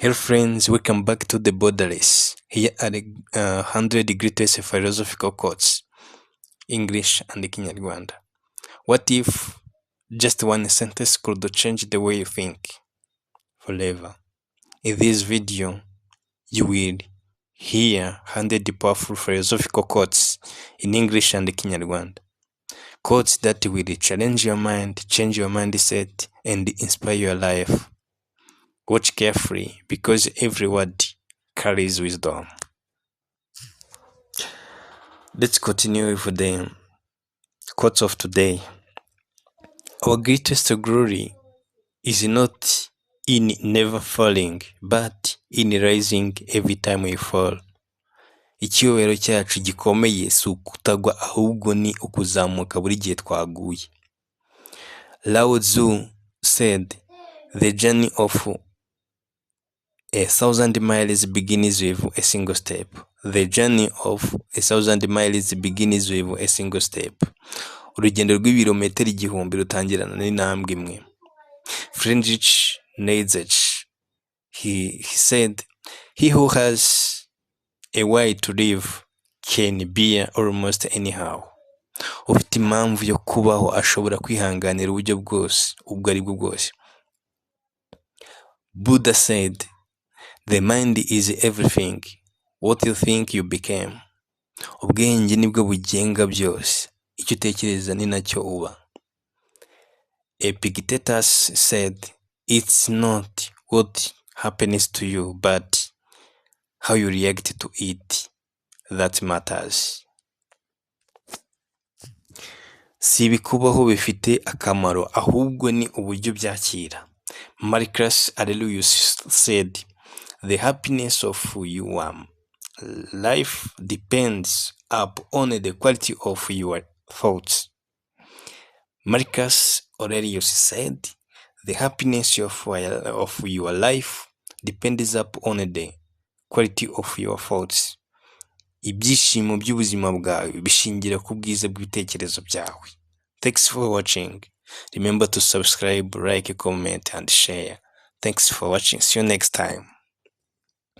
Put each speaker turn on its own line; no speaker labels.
Hello friends, welcome back to the Borderless. Here are the 100 greatest philosophical quotes, English and Kinyarwanda. What if just one sentence could change the way you think forever? In this video, you will hear 100 powerful philosophical quotes in English and Kinyarwanda. Quotes that will challenge your mind, change your mindset, and inspire your life. Watch carefully because every word carries wisdom. Let's continue with the quotes of today. Our greatest glory is not in never falling, but in rising every time we fall. Icyubahiro cyacu gikomeye si ukutagwa ahubwo ni ukuzamuka buri gihe twaguye. Lao Tzu said, the journey of 1,000 miles begins with a single step. The journey of 1,000 miles begins with a single step. Urugendo rw'ibirometero 1000 rutangirana n'intambwe imwe. Friedrich Nietzsche, he said, he who has a way to live can bear almost anyhow. Ufite impamvu yo kubaho ashobora kwihanganira uburyo bwose, ubwo ari bwo bwose. Buddha said, the mind is everything. What you think you became. Ubwenge nibwo bugenga byose. Icyo utekereza ni nacyo uba. Epictetus said, it's not what happens to you, but how you react to it that matters. Si ibikubaho bifite akamaro, ahubwo ni uburyo byakira. Marcus Aurelius said, the happiness of your life depends upon the quality of your thoughts. Marcus Aurelius said, the happiness of your life depends upon the quality of your thoughts. Ibyishimo by'ubuzima bwawe bishingira ku bwiza bw'ibitekerezo byawe. Thanks for watching. Remember to subscribe, like, comment, and share. Thanks for watching. See you next time.